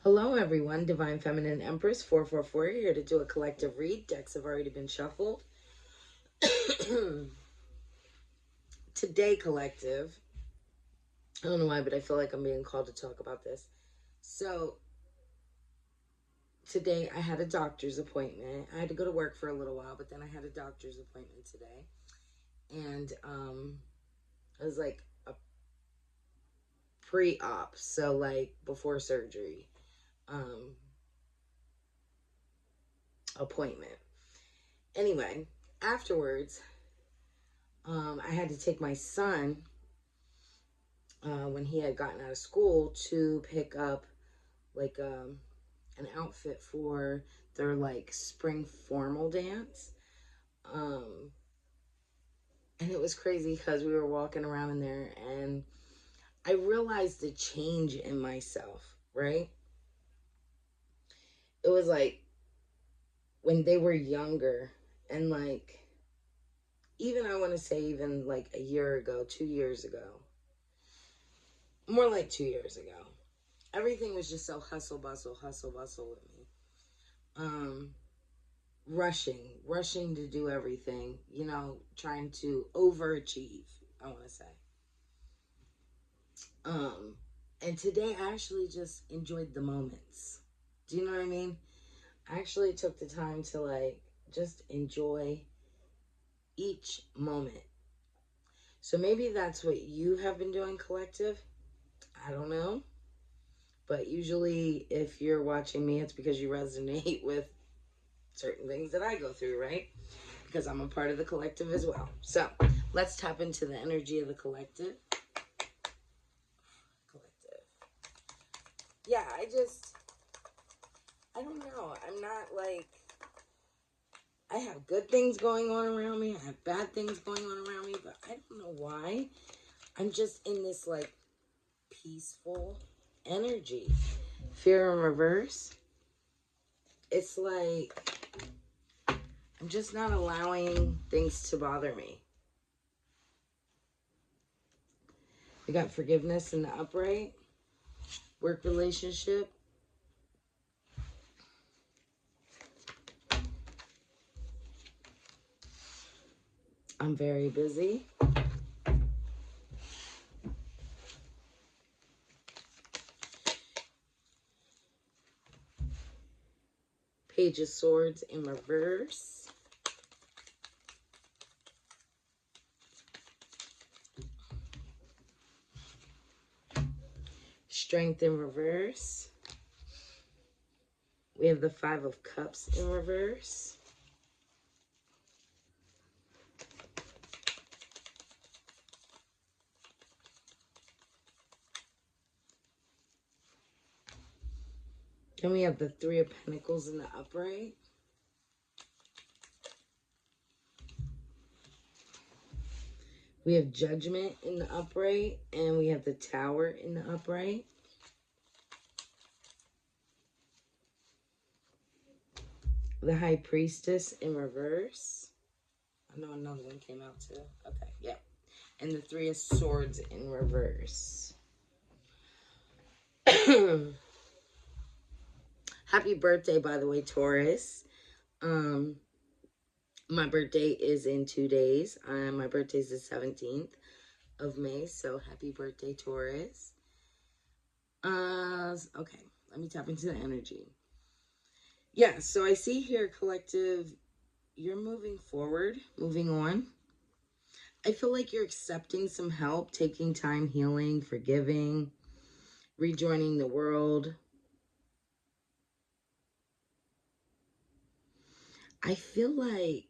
Hello, everyone. Divine Feminine Empress 444 here to do a collective read. Decks have already been shuffled. Today, collective. I don't know why, but I feel like I'm being called to talk about this. So, today I had a doctor's appointment. I had to go to work for a little while, but then I had a doctor's appointment today. And it was like a pre-op, so like before surgery appointment. Anyway, afterwards, I had to take my son when he had gotten out of school to pick up like an outfit for their like spring formal dance. And it was crazy because we were walking around in there and I realized the change in myself, right? It was like when they were younger and like even I want to say even like a year ago, 2 years ago, more like 2 years ago, everything was just so hustle bustle with me. Rushing to do everything, trying to overachieve, I want to say. And today I actually just enjoyed the moments. Do you know what I mean? I actually took the time to like just enjoy each moment. So maybe that's what you have been doing, collective. I don't know. But usually if you're watching me, it's because you resonate with certain things that I go through, right? Because I'm a part of the collective as well. So let's tap into the energy of the collective. Yeah, I don't know. I'm not like, I have good things going on around me. I have bad things going on around me, but I don't know why. I'm just in this like peaceful energy. Fear in reverse. It's like I'm just not allowing things to bother me. We got forgiveness in the upright. Work relationship. I'm very busy. Page of Swords in reverse. Strength in reverse. We have the Five of Cups in reverse. Then we have the Three of Pentacles in the upright. We have Judgment in the upright, and we have the Tower in the upright. The High Priestess in reverse. I know another one came out too. Okay, yeah. And the Three of Swords in reverse. Happy birthday, by the way, Taurus. My birthday is in 2 days. My birthday is the 17th of May, so happy birthday, Taurus. Okay, let me tap into the energy. Yeah, so I see here, collective, you're moving forward, moving on. I feel like you're accepting some help, taking time, healing, forgiving, rejoining the world. I feel like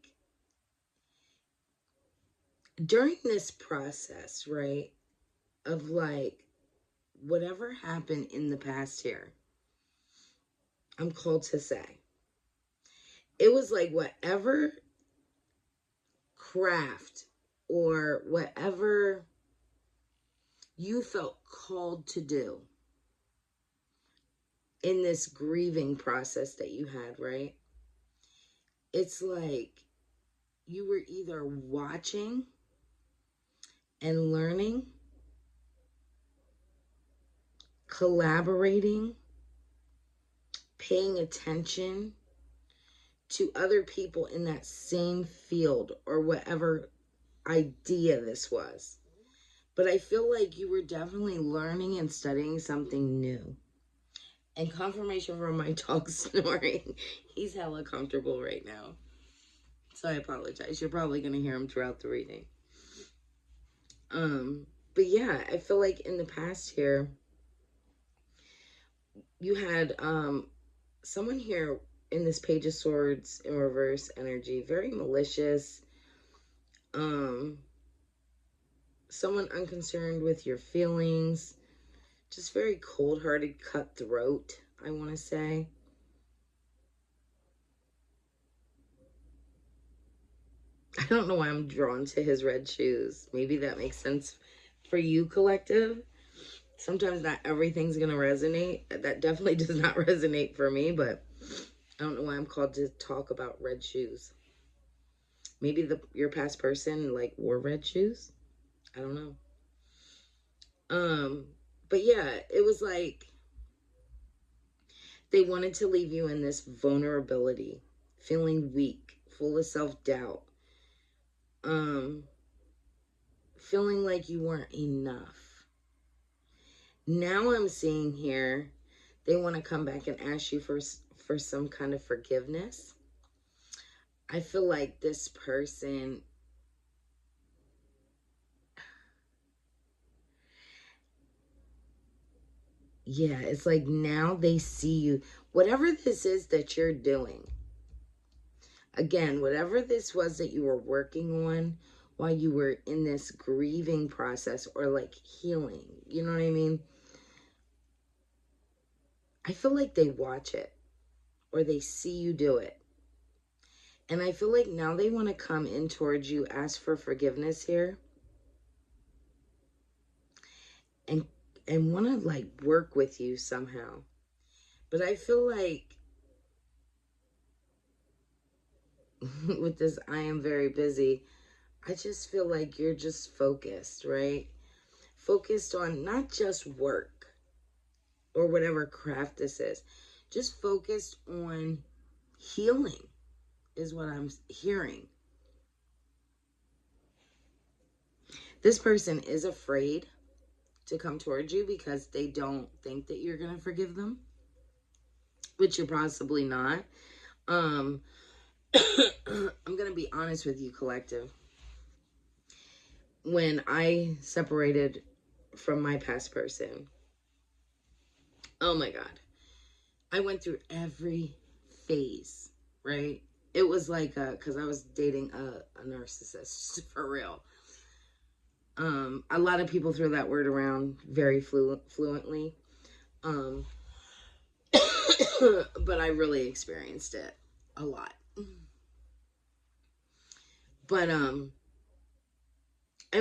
during this process, right, of like whatever happened in the past here, I'm called to say, it was like whatever craft or whatever you felt called to do in this grieving process that you had, right? It's like you were either watching and learning, collaborating, paying attention to other people in that same field or whatever idea this was. But I feel like you were definitely learning and studying something new. And confirmation from my dog snoring. He's hella comfortable right now. So I apologize. You're probably going to hear him throughout the reading. But yeah, I feel like in the past here, you had someone here in this Page of Swords in reverse energy, very malicious, someone unconcerned with your feelings, just very cold-hearted, cutthroat, I want to say. I don't know why I'm drawn to his red shoes. Maybe that makes sense for you, collective. Sometimes not everything's going to resonate. That definitely does not resonate for me, but I don't know why I'm called to talk about red shoes. Maybe your past person like wore red shoes. I don't know. But yeah, it was like they wanted to leave you in this vulnerability, feeling weak, full of self-doubt, feeling like you weren't enough. Now I'm seeing here, they want to come back and ask you for some kind of forgiveness. I feel like this person, yeah, it's like now they see you. Whatever this is that you're doing, again, whatever this was that you were working on while you were in this grieving process or like healing, you know what I mean? I feel like they watch it or they see you do it. And I feel like now they want to come in towards you, ask for forgiveness here. And want to like work with you somehow. But I feel like with this, I am very busy. I just feel like you're just focused, right? Focused on not just work or whatever craft this is. Just focused on healing is what I'm hearing. This person is afraid to come towards you because they don't think that you're going to forgive them, which you're possibly not. I'm going to be honest with you, collective. When I separated from my past person, oh my God, I went through every phase, right? It was like, because I was dating a narcissist, for real. A lot of people throw that word around very fluently. But I really experienced it a lot. But I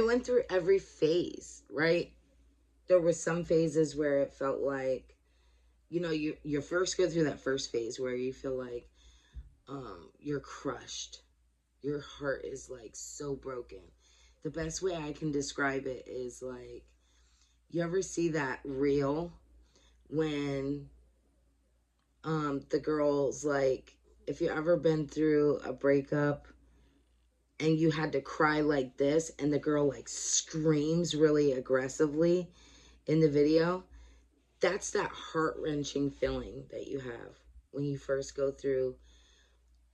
went through every phase, right? There were some phases where it felt like, you know, you first go through that first phase where you feel like you're crushed. Your heart is like so broken. The best way I can describe it is like, you ever see that reel when the girl's like, if you ever been through a breakup and you had to cry like this and the girl like screams really aggressively in the video, that's that heart-wrenching feeling that you have when you first go through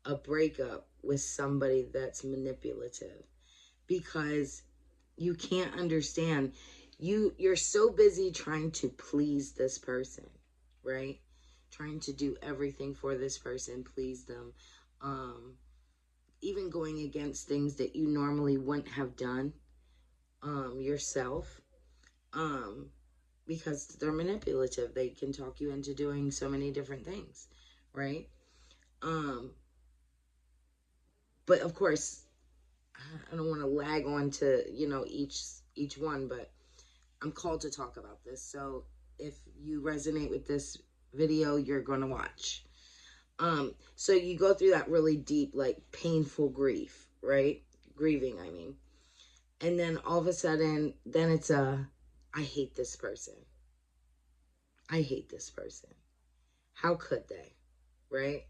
a breakup with somebody that's manipulative, because you can't understand. You're so busy trying to please this person, right? Trying to do everything for this person, please them. Even going against things that you normally wouldn't have done yourself. Because they're manipulative. They can talk you into doing so many different things, right? But of course, I don't want to lag on to, you know, each one, but I'm called to talk about this. So if you resonate with this video, you're going to watch. So you go through that really deep, like painful grief, right? Grieving, I mean. And then all of a sudden, then it's I hate this person. I hate this person. How could they? right?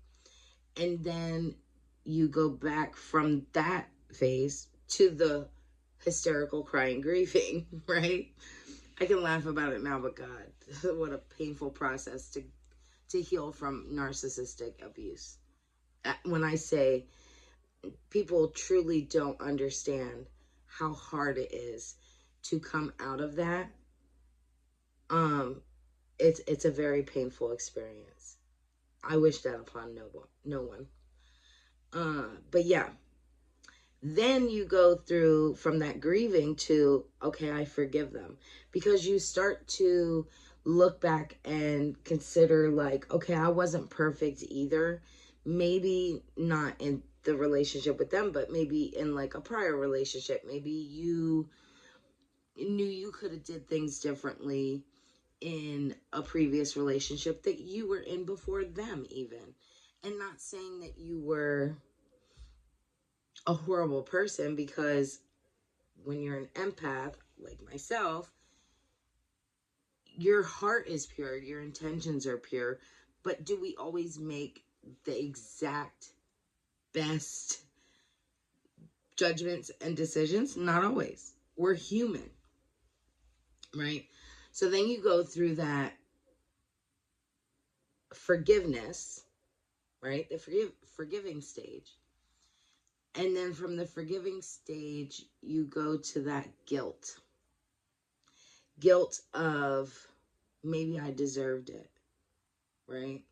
And then you go back from that phase to the hysterical crying grieving, right? I can laugh about it now, but God, what a painful process to heal from narcissistic abuse. When I say people truly don't understand how hard it is to come out of that, it's a very painful experience. I wish that upon no one. But yeah, then you go through from that grieving to, okay, I forgive them, because you start to look back and consider, like, okay, I wasn't perfect either. Maybe not in the relationship with them, but maybe in like a prior relationship. Maybe you knew you could have did things differently in a previous relationship that you were in before them even. And not saying that you were a horrible person, because when you're an empath like myself, your heart is pure, your intentions are pure, but do we always make the exact best judgments and decisions? Not always. We're human, right? So then you go through that forgiveness, right? The forgiving stage. And then from the forgiving stage, you go to that guilt. Guilt of, maybe I deserved it, right?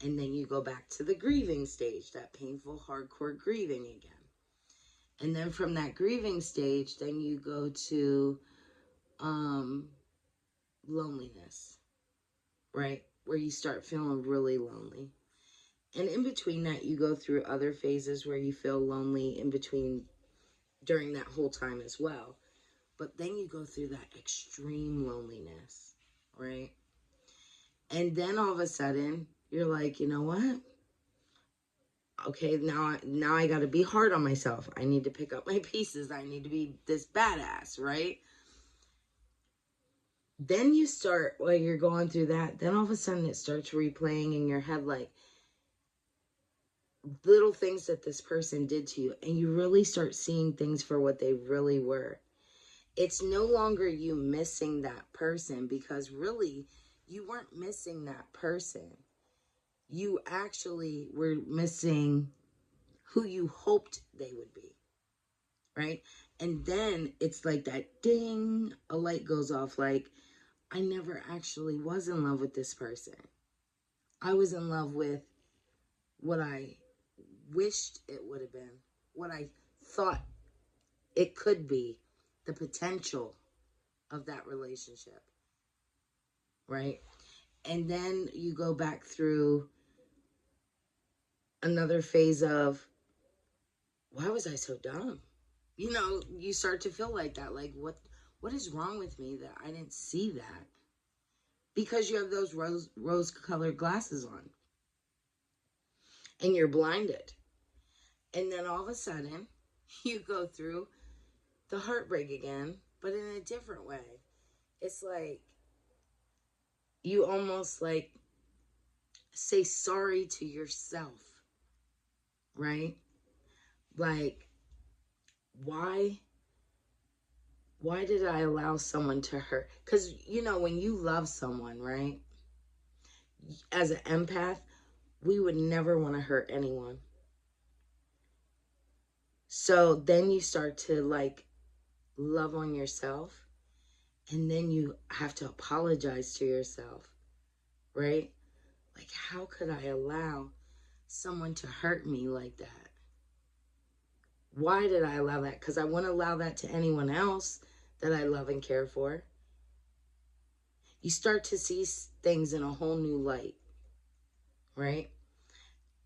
And then you go back to the grieving stage, that painful, hardcore grieving again. And then from that grieving stage, then you go to loneliness, right? Where you start feeling really lonely. And in between that, you go through other phases where you feel lonely in between during that whole time as well. But then you go through that extreme loneliness, right? And then all of a sudden, you're like, you know what? Okay, now I got to be hard on myself. I need to pick up my pieces. I need to be this badass, right? Then you start, while you're going through that, then all of a sudden it starts replaying in your head, like, little things that this person did to you, and you really start seeing things for what they really were. It's no longer you missing that person, because really you weren't missing that person. You actually were missing who you hoped they would be, right? And then it's like that ding, a light goes off, like, I never actually was in love with this person. I was in love with what I wished it would have been, what I thought it could be, the potential of that relationship, right? And then you go back through another phase of, why was I so dumb? You know, you start to feel like that, like, what is wrong with me that I didn't see that? Because you have those rose colored glasses on and you're blinded. And then all of a sudden you go through the heartbreak again, but in a different way. It's like you almost like say sorry to yourself, right? Like, why did I allow someone to hurt? Because, you know, when you love someone, right, as an empath, we would never want to hurt anyone. So then you start to like love on yourself, and then you have to apologize to yourself, right? Like, how could I allow someone to hurt me like that? Why did I allow that? Because I wouldn't allow that to anyone else that I love and care for. You start to see things in a whole new light, right?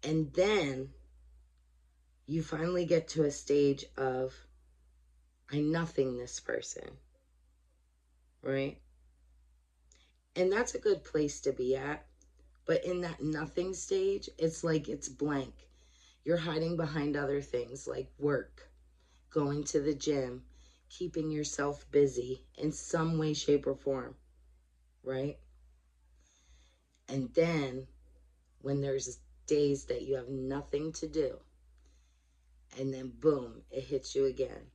And then you finally get to a stage of, I nothing this person, right? And that's a good place to be at. But in that nothing stage, it's like it's blank. You're hiding behind other things like work, going to the gym, keeping yourself busy in some way, shape, or form, right? And then when there's days that you have nothing to do. And then boom, it hits you again.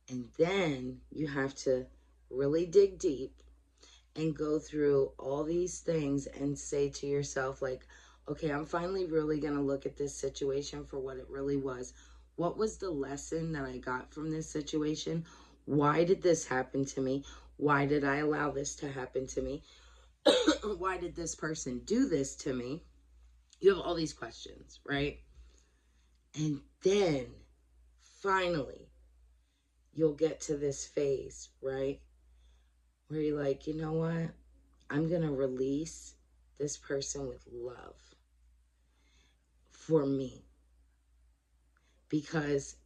And then you have to really dig deep and go through all these things and say to yourself, like, okay, I'm finally really going to look at this situation for what it really was. What was the lesson that I got from this situation? Why did this happen to me? Why did I allow this to happen to me? Why did this person do this to me? You have all these questions, right? And then finally, you'll get to this phase, right? Where you're like, you know what? I'm going to release this person with love for me, because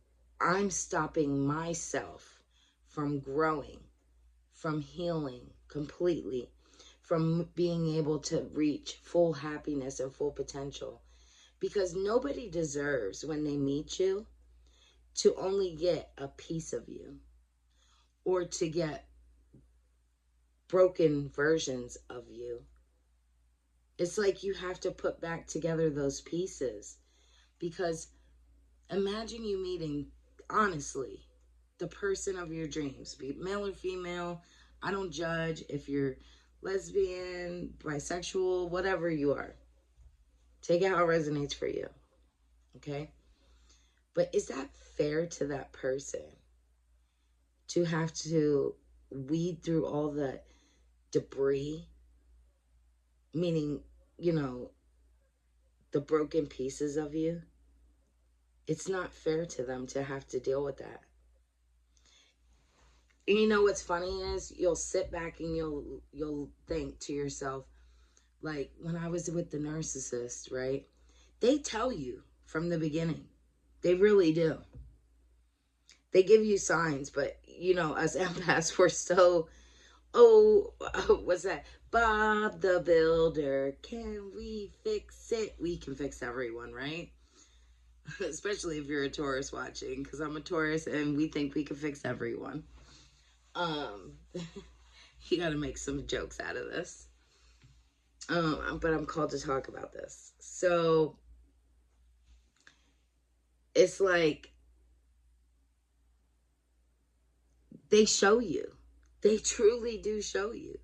I'm stopping myself from growing, from healing completely, from being able to reach full happiness and full potential. Because nobody deserves, when they meet you, to only get a piece of you or to get broken versions of you. It's like you have to put back together those pieces, because imagine you meeting, honestly, the person of your dreams, be it male or female. I don't judge if you're lesbian, bisexual, whatever you are. Take it how it resonates for you, okay? But is that fair to that person to have to weed through all the debris, meaning, you know, the broken pieces of you? It's not fair to them to have to deal with that. And you know what's funny is you'll sit back and you'll think to yourself, like when I was with the narcissist, right? They tell you from the beginning. They really do. They give you signs, but you know, us empaths, we're so, what's that? Bob the Builder, can we fix it? We can fix everyone, right? Especially if you're a Taurus watching, because I'm a Taurus and we think we can fix everyone. You got to make some jokes out of this. But I'm called to talk about this. So it's like they show you. They truly do show you.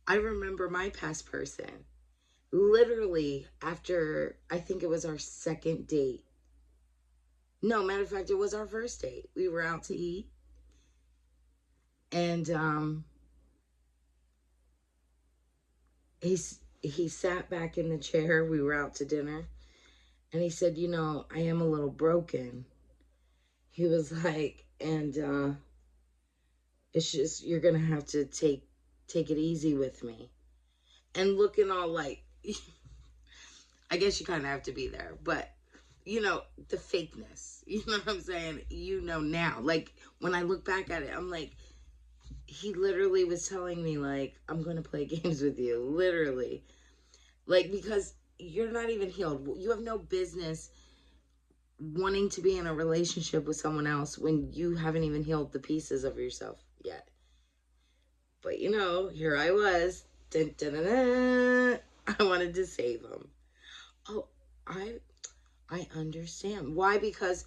I remember my past person, literally after, I think it was our second date. No, matter of fact, it was our first date. We were out to eat. And he sat back in the chair. We were out to dinner. And he said, you know, I am a little broken. He was like, and it's just, you're going to have to take it easy with me. And looking all like, I guess you kind of have to be there. But, you know, the fakeness. You know what I'm saying? You know now. Like, when I look back at it, I'm like, he literally was telling me, like, I'm going to play games with you. Literally. Like, because you're not even healed. You have no business wanting to be in a relationship with someone else when you haven't even healed the pieces of yourself yet. But, you know, here I was. Dun, dun, dun, dun. I wanted to save him. Oh, I understand. Why? Because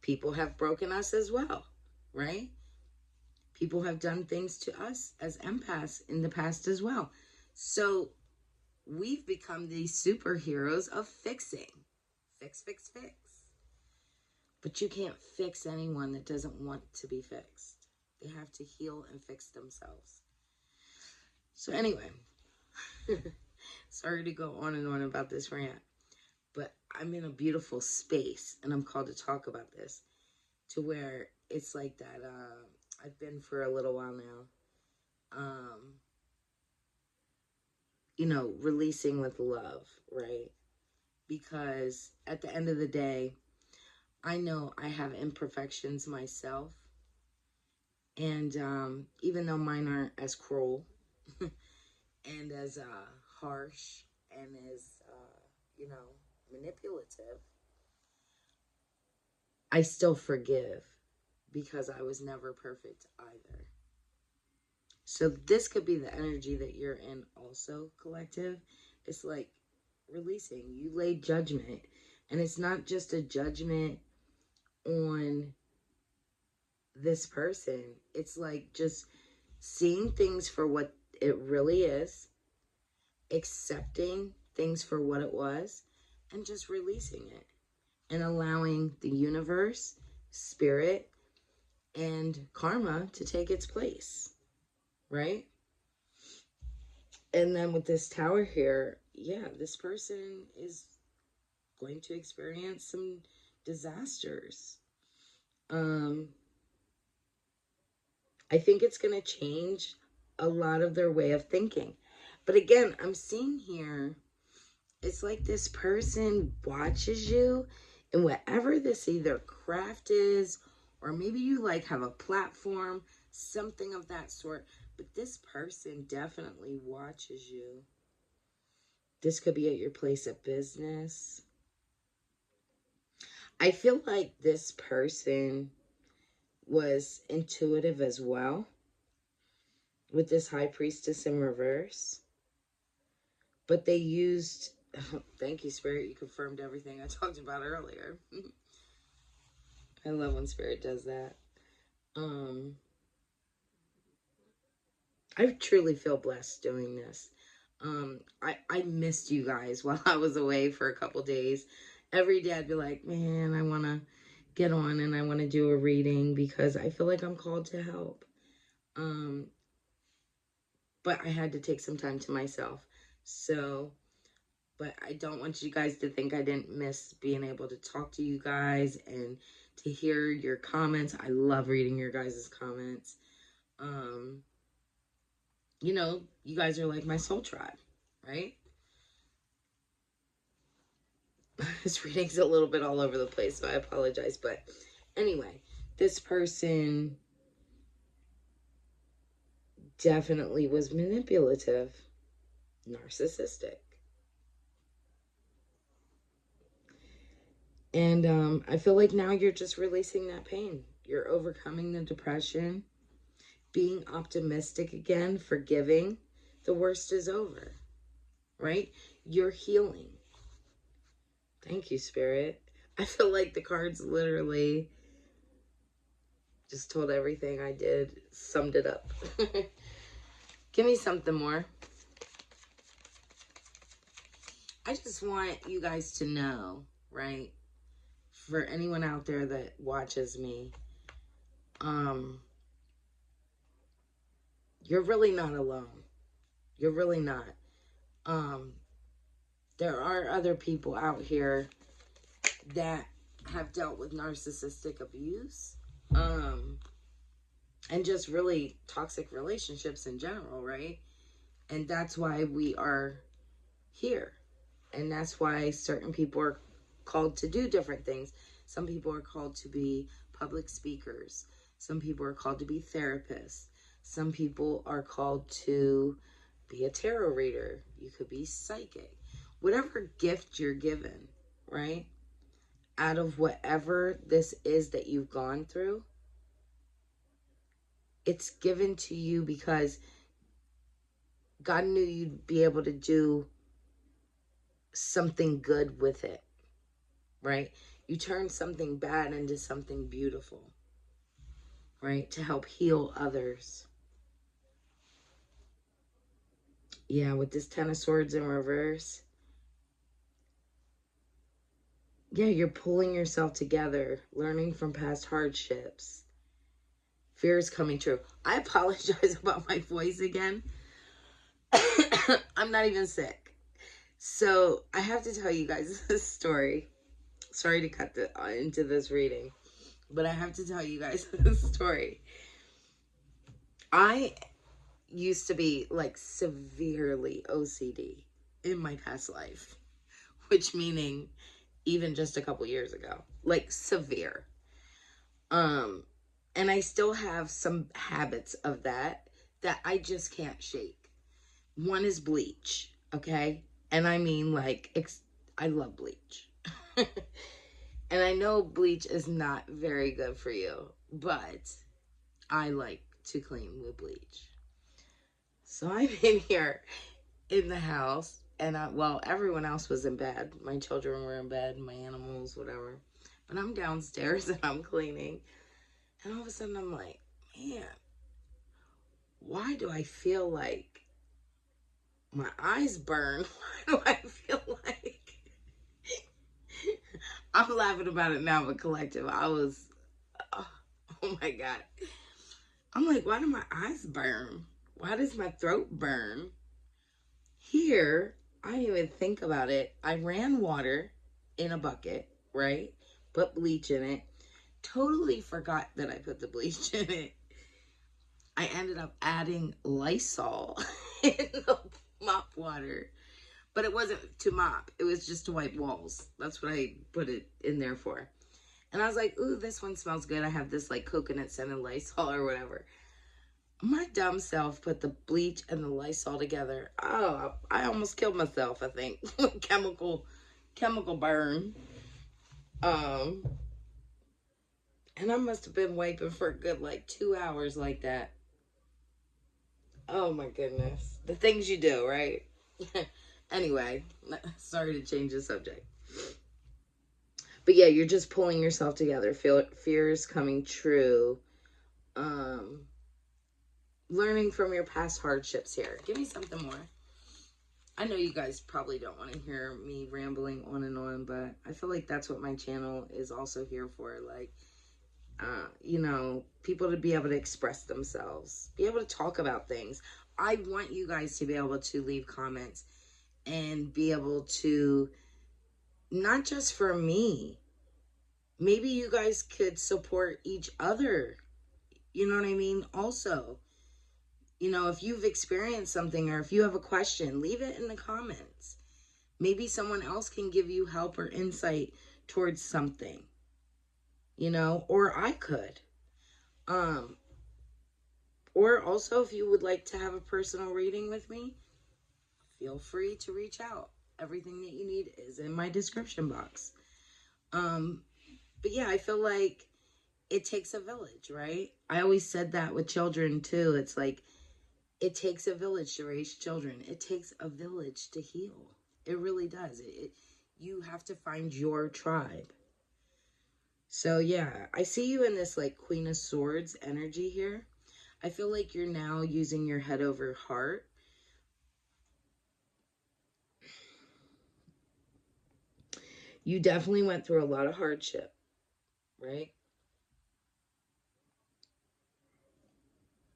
people have broken us as well, right? People have done things to us as empaths in the past as well. So we've become these superheroes of fixing. Fix, fix, fix. But you can't fix anyone that doesn't want to be fixed. They have to heal and fix themselves. So anyway, sorry to go on and on about this rant, but I'm in a beautiful space and I'm called to talk about this, to where it's like that. I've been for a little while now. You know, releasing with love, right? Because at the end of the day, I know I have imperfections myself. And even though mine aren't as cruel and as harsh and as, you know, manipulative, I still forgive, because I was never perfect either. So this could be the energy that you're in also, collective. It's like releasing. You laid judgment. And it's not just a judgment on this person. It's like just seeing things for what it really is, accepting things for what it was, and just releasing it. And allowing the universe, spirit, and karma to take its place. Right? And then with this tower here, yeah, this person is going to experience some disasters. I think it's going to change a lot of their way of thinking. But again, I'm seeing here, it's like this person watches you in whatever this either craft is, or maybe you like have a platform, something of that sort. But this person definitely watches you. This could be at your place of business. I feel like this person was intuitive as well with this high priestess in reverse. But they used, thank you, Spirit, you confirmed everything I talked about earlier. I love when Spirit does that. I truly feel blessed doing this. I missed you guys while I was away for a couple days. Every day I'd be like, man, I want to get on and I want to do a reading because I feel like I'm called to help. But I had to take some time to myself. So, but I don't want you guys to think I didn't miss being able to talk to you guys and to hear your comments. I love reading your guys' comments. You know, you guys are like my soul tribe, right? This reading's a little bit all over the place, so I apologize. But anyway, this person definitely was manipulative, narcissistic. And I feel like now you're just releasing that pain. You're overcoming the depression, being optimistic again, forgiving. The worst is over, right? You're healing. Thank you, Spirit. I feel like the cards literally just told everything I did, summed it up. Give me something more. I just want you guys to know, right? For anyone out there that watches me, you're really not alone. You're really not. There are other people out here that have dealt with narcissistic abuse, and just really toxic relationships in general, right? And that's why we are here. And that's why certain people are called to do different things. Some people are called to be public speakers. Some people are called to be therapists. Some people are called to be a tarot reader. You could be psychic. Whatever gift you're given, right? Out of whatever this is that you've gone through, it's given to you because God knew you'd be able to do something good with it, right? You turn something bad into something beautiful, right? To help heal others. Yeah, with this Ten of Swords in reverse. Yeah, you're pulling yourself together, learning from past hardships. Fear is coming true. I apologize about my voice again. I'm not even sick. So I have to tell you guys this story. Sorry to cut into this reading, but I have to tell you guys this story. I used to be like severely OCD in my past life, which meaning even just a couple years ago, like severe. And I still have some habits of that I just can't shake. One is bleach, okay? And I mean like, I love bleach. And I know bleach is not very good for you, but I like to clean with bleach. So I'm in here in the house And well, everyone else was in bed. My children were in bed, my animals, whatever. But I'm downstairs and I'm cleaning. And all of a sudden I'm like, man, why do I feel like my eyes burn? Why do I feel like I'm laughing about it now, but collective, I was, oh, oh my God. I'm like, why do my eyes burn? Why does my throat burn? Here, I didn't even think about it. I ran water in a bucket, right? Put bleach in it. Totally forgot that I put the bleach in it. I ended up adding Lysol in the mop water. But it wasn't to mop. It was just to wipe walls. That's what I put it in there for. And I was like, ooh, this one smells good. I have this like coconut scented Lysol or whatever. My dumb self put the bleach and the Lysol together. Oh, I almost killed myself, I think. chemical burn. And I must have been wiping for a good like 2 hours like that. Oh my goodness. The things you do, right? Anyway, sorry to change the subject. But yeah, you're just pulling yourself together. Fears coming true. Learning from your past hardships here. Give me something more. I know you guys probably don't want to hear me rambling on and on, but I feel like that's what my channel is also here for. Like, you know, people to be able to express themselves, be able to talk about things. I want you guys to be able to leave comments and be able to, not just for me, maybe you guys could support each other. You know what I mean? Also, you know, if you've experienced something or if you have a question, leave it in the comments. Maybe someone else can give you help or insight towards something, you know, or I could. Or also, if you would like to have a personal reading with me, feel free to reach out. Everything that you need is in my description box. But yeah, I feel like it takes a village, right? I always said that with children too. It's like, it takes a village to raise children. It takes a village to heal. It really does. You have to find your tribe. So yeah, I see you in this like Queen of Swords energy here. I feel like you're now using your head over heart. You definitely went through a lot of hardship, right?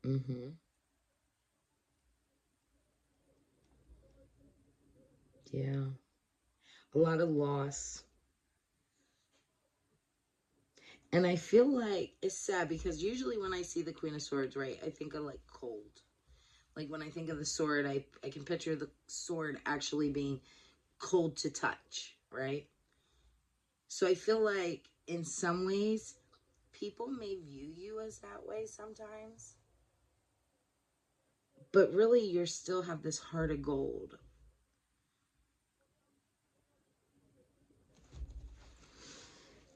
Mm-hmm. Yeah. A lot of loss. And I feel like it's sad because usually when I see the Queen of Swords, right, I think of like cold. Like when I think of the sword, I can picture the sword actually being cold to touch, right? So I feel like in some ways, people may view you as that way sometimes. But really, you still have this heart of gold.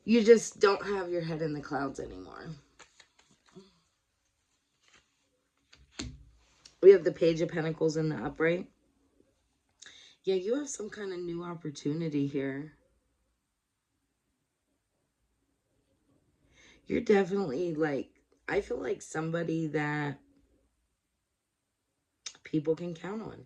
You just don't have your head in the clouds anymore. We have the Page of Pentacles in the upright. Yeah, you have some kind of new opportunity here. You're definitely like, I feel like somebody that people can count on.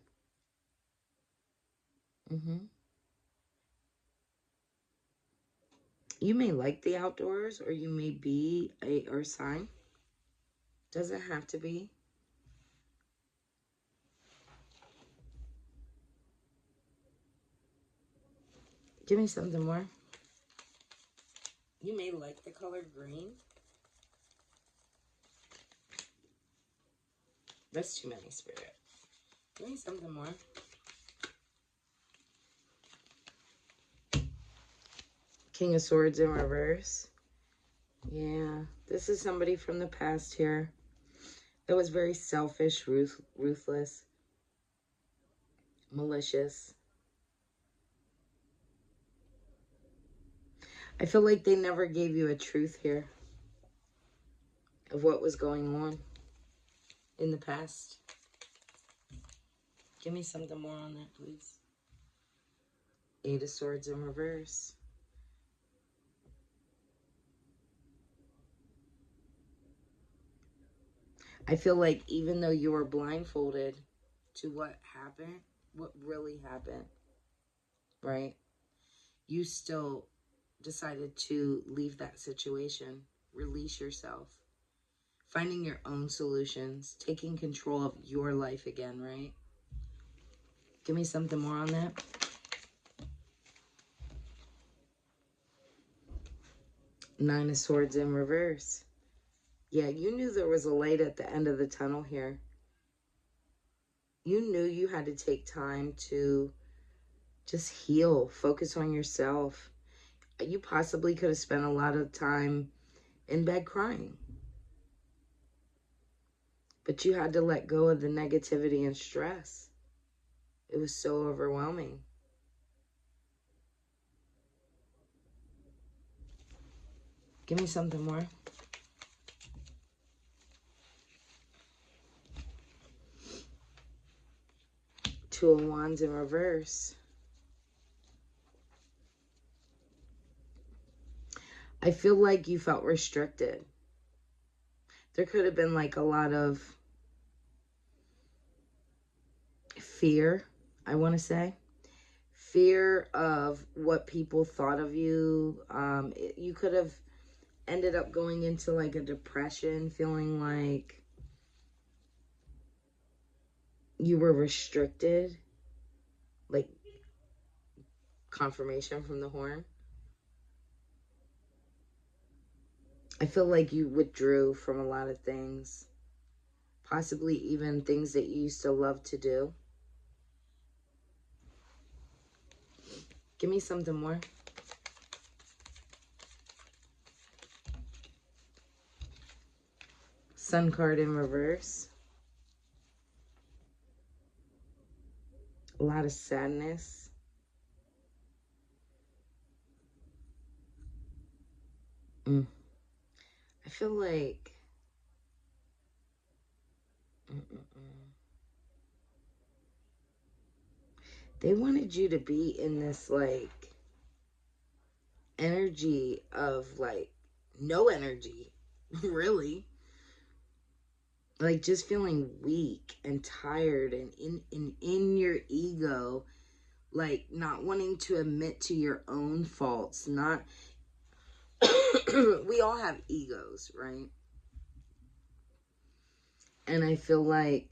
You may like the outdoors, or you may be a earth sign. Doesn't have to be. Give me something more. You may like the color green. That's too many, Spirit. Give me something more. King of Swords in reverse. Yeah, this is somebody from the past here that was very selfish, ruthless, malicious. I feel like they never gave you a truth here of what was going on in the past. Give me something more on that, please. Eight of Swords in reverse. I feel like even though you were blindfolded to what happened, what really happened, right? You still decided to leave that situation, release yourself, finding your own solutions, taking control of your life again, right? Give me something more on that. Nine of Swords in reverse. Yeah, you knew there was a light at the end of the tunnel here. You knew you had to take time to just heal, focus on yourself. You possibly could have spent a lot of time in bed crying. But you had to let go of the negativity and stress. It was so overwhelming. Give me something more. Two of Wands in reverse. I feel like you felt restricted. There could have been like a lot of fear, I want to say. Fear of what people thought of you. You could have ended up going into like a depression, feeling like you were restricted. Like confirmation from the horn. I feel like you withdrew from a lot of things. Possibly even things that you used to love to do. Give me something more. Sun card in reverse. A lot of sadness. I feel like they wanted you to be in this like energy of like no energy, really. Like just feeling weak and tired and in your ego, like not wanting to admit to your own faults. Not we all have egos, right? And I feel like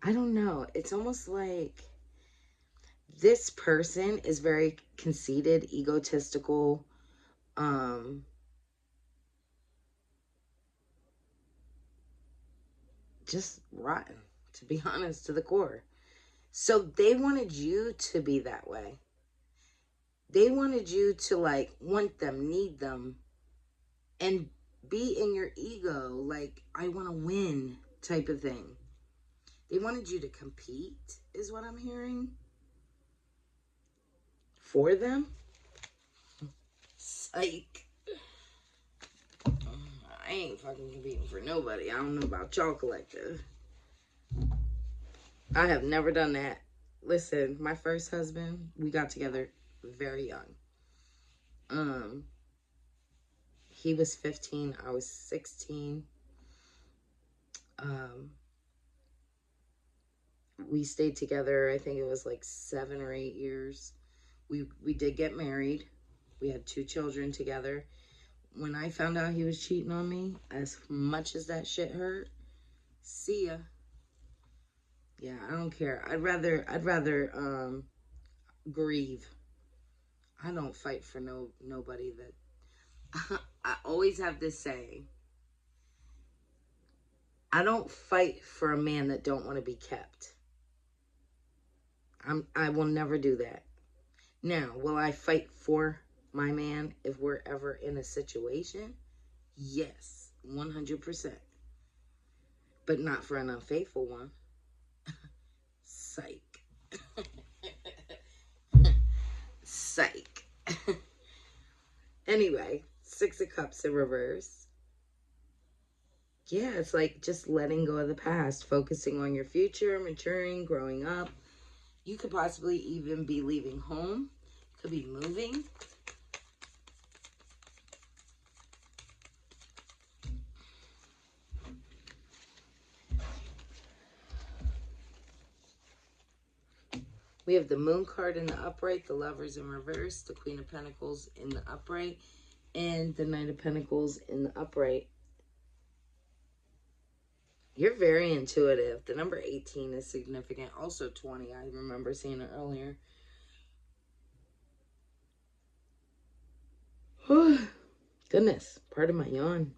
I don't know. It's almost like this person is very conceited, egotistical, just rotten, to be honest, to the core. So they wanted you to be that way. They wanted you to like want them, need them, and be in your ego, like I want to win type of thing. They wanted you to compete, is what I'm hearing. For them. Psych. I ain't fucking competing for nobody. I don't know about y'all collective. I have never done that. Listen, my first husband, we got together very young. He was 15, I was 16. We stayed together, I think it was like 7 or 8 years. We did get married. We had 2 children together. When I found out he was cheating on me, as much as that shit hurt, see ya. Yeah, I don't care. I'd rather grieve. I don't fight for nobody that I always have this saying. I don't fight for a man that don't want to be kept. I will never do that. Now, will I fight for my man if we're ever in a situation? Yes, 100%. But not for an unfaithful one. Psych. Psych. Anyway, 6 of Cups in reverse. yeah, it's like just letting go of the past, focusing on your future, maturing, growing up. You could possibly even be leaving home, could be moving. We have the Moon card in the upright, the Lovers in reverse, the Queen of Pentacles in the upright, and the Knight of Pentacles in the upright. You're very intuitive. The number 18 is significant. Also 20. I remember seeing it earlier. Goodness. Pardon my yawn.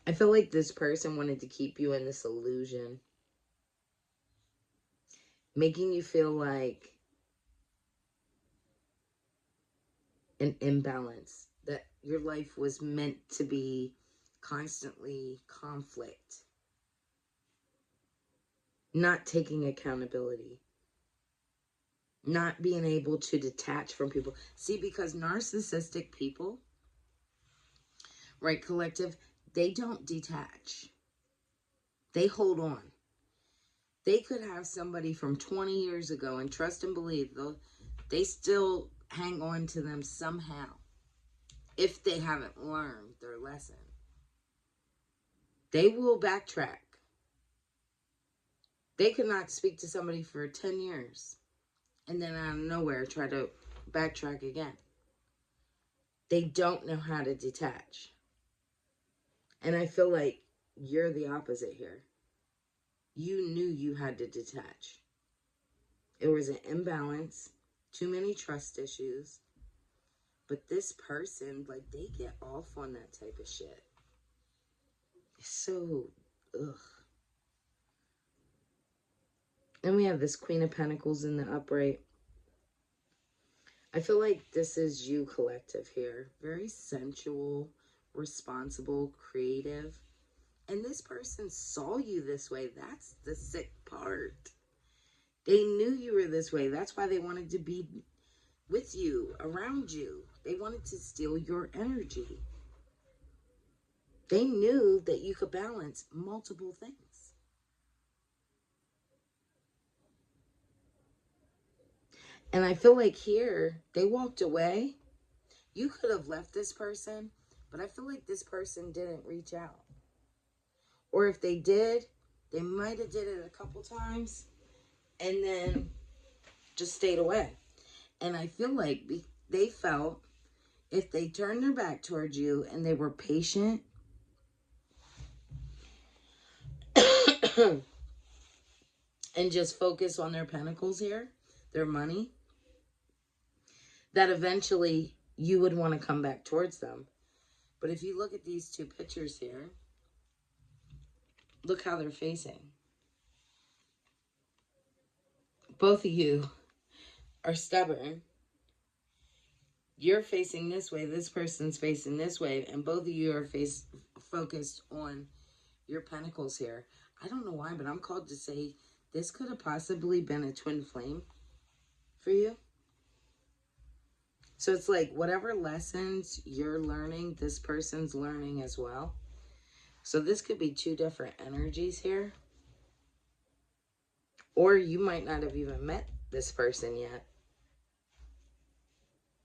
I feel like this person wanted to keep you in this illusion. Making you feel like an imbalance. That your life was meant to be constantly conflict. Not taking accountability. Not being able to detach from people. See, because narcissistic people, right, collective, they don't detach. They hold on. They could have somebody from 20 years ago and trust and believe they still hang on to them somehow if they haven't learned their lesson. They will backtrack. They could not speak to somebody for 10 years and then out of nowhere try to backtrack again. They don't know how to detach. And I feel like you're the opposite here. You knew you had to detach. It was an imbalance, too many trust issues. But this person, like, they get off on that type of shit. It's so, ugh. And we have this Queen of Pentacles in the upright. I feel like this is you, collective, here. Very sensual, responsible, creative. And this person saw you this way. That's the sick part. They knew you were this way. That's why they wanted to be with you, around you. They wanted to steal your energy. They knew that you could balance multiple things. And I feel like here, they walked away. You could have left this person, but I feel like this person didn't reach out. Or if they did, they might have did it a couple times and then just stayed away. And I feel like they felt if they turned their back towards you and they were patient and just focus on their pentacles here, their money, that eventually you would want to come back towards them. But if you look at these two pictures here, look how they're facing. Both of you are stubborn. You're facing this way, this person's facing this way, and both of you are focused on your pentacles here. I don't know why, but I'm called to say this could have possibly been a twin flame for you. So it's like whatever lessons you're learning, this person's learning as well. So this could be two different energies here. Or you might not have even met this person yet.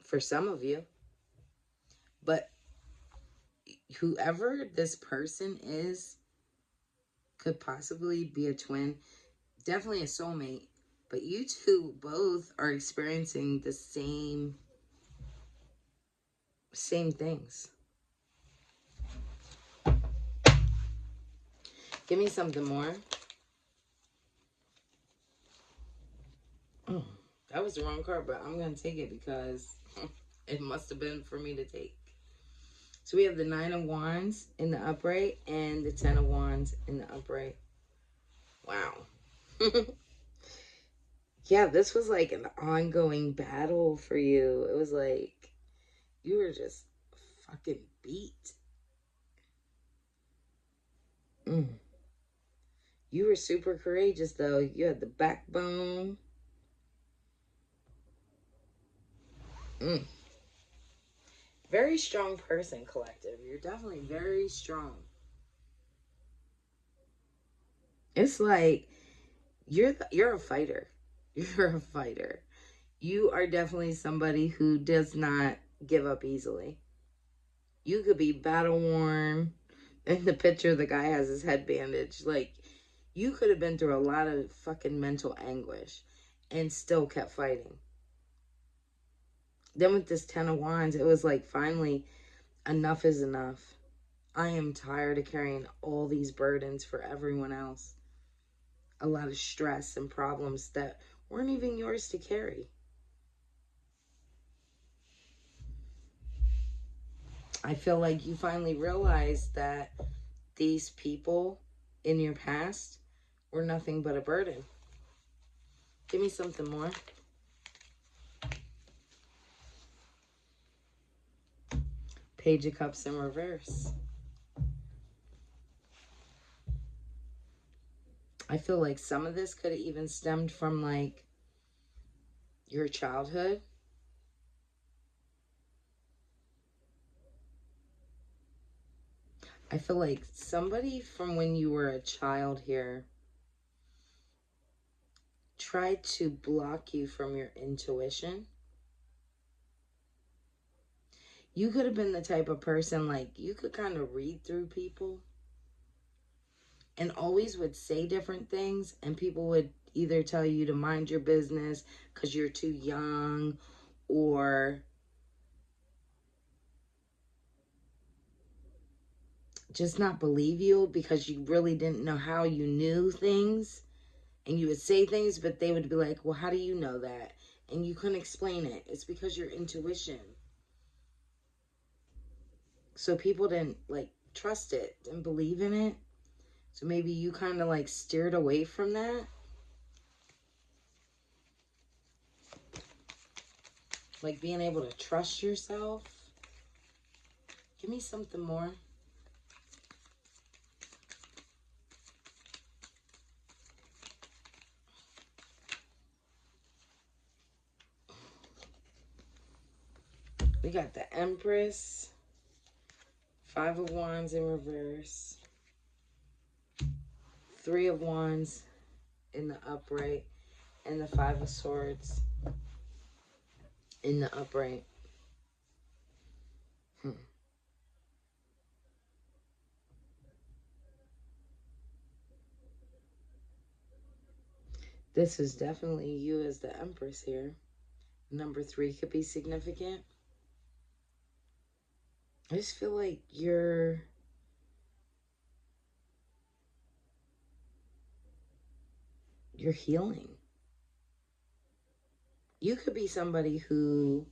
For some of you. But whoever this person is could possibly be a twin. Definitely a soulmate. But you two both are experiencing the same things. Give me something more. Oh, that was the wrong card, but I'm going to take it because it must have been for me to take. So we have the 9 of Wands in the upright and the 10 of Wands in the upright. Wow. Yeah, this was like an ongoing battle for you. It was like you were just fucking beat. You were super courageous, though. You had the backbone. Very strong person, collective. You're definitely very strong. It's like you're a fighter. You're a fighter. You are definitely somebody who does not give up easily. You could be battle worn. In the picture, the guy has his head bandaged. Like, you could have been through a lot of fucking mental anguish and still kept fighting. Then with this Ten of Wands, it was like, finally, enough is enough. I am tired of carrying all these burdens for everyone else. A lot of stress and problems that weren't even yours to carry. I feel like you finally realized that these people in your past were nothing but a burden. Give me something more. Page of Cups in reverse. I feel like some of this could have even stemmed from like your childhood. I feel like somebody from when you were a child here tried to block you from your intuition. You could have been the type of person, like, you could kind of read through people and always would say different things, and people would either tell you to mind your business because you're too young, or just not believe you because you really didn't know how you knew things. And you would say things, but they would be like, well, how do you know that? And you couldn't explain it. It's because your intuition. So people didn't like trust it, didn't believe in it. So maybe you kind of like steered away from that. Like being able to trust yourself. Give me something more. We got the Empress, Five of Wands in reverse, Three of Wands in the upright, and the Five of Swords in the upright. This is definitely you as the Empress here. Number 3 could be significant. I just feel like you're healing. You could be somebody who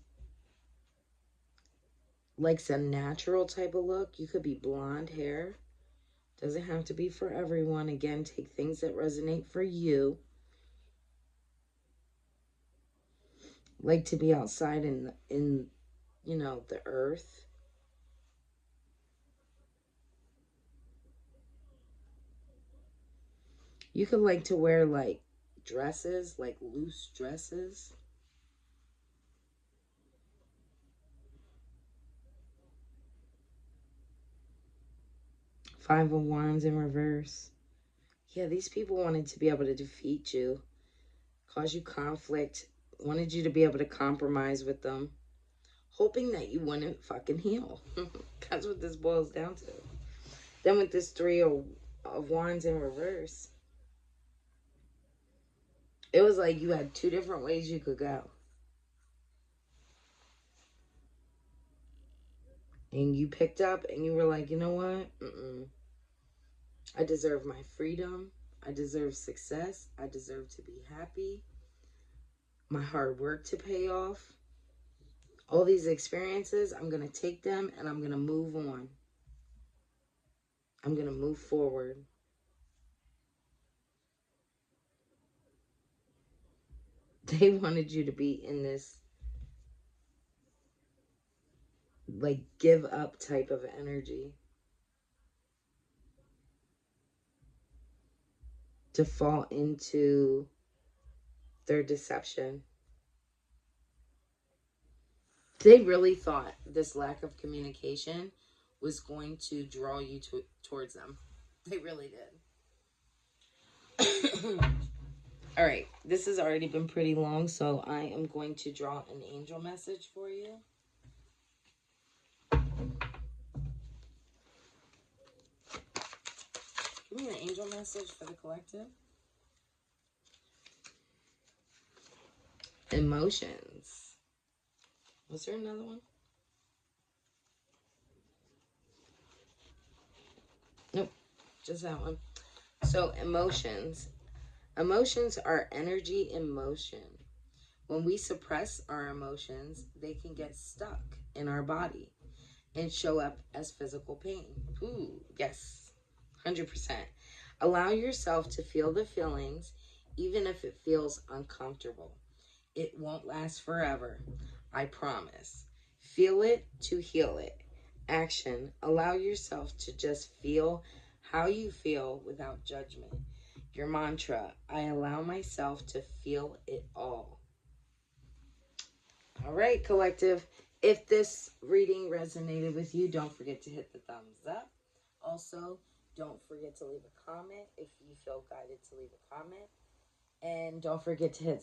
likes a natural type of look. You could be blonde hair. Doesn't have to be for everyone. Again, take things that resonate for you. Like to be outside in you know, the earth. You could like to wear like dresses, like loose dresses. Five of Wands in reverse. Yeah, these people wanted to be able to defeat you, cause you conflict, wanted you to be able to compromise with them, hoping that you wouldn't fucking heal. That's what this boils down to. Then with this Three of Wands in reverse, it was like you had two different ways you could go. And you picked up and you were like, you know what? I deserve my freedom. I deserve success. I deserve to be happy. My hard work to pay off. All these experiences, I'm going to take them and I'm going to move on. I'm going to move forward. They wanted you to be in this like give up type of energy. to fall into their deception. They really thought this lack of communication was going to draw you towards them. They really did. All right, this has already been pretty long, so I am going to draw an angel message for you. Give me an angel message for the collective. Emotions. Was there another one? Nope, just that one. So, emotions. Emotions are energy in motion. When we suppress our emotions, they can get stuck in our body and show up as physical pain. Ooh, yes, 100%. Allow yourself to feel the feelings, even if it feels uncomfortable. It won't last forever, I promise. Feel it to heal it. Action. Allow yourself to just feel how you feel without judgment. Your mantra, I allow myself to feel it all. All right, collective. If this reading resonated with you, don't forget to hit the thumbs up. Also, don't forget to leave a comment if you feel guided to leave a comment. And don't forget to hit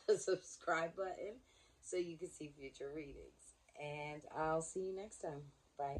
the subscribe button so you can see future readings. And I'll see you next time. Bye.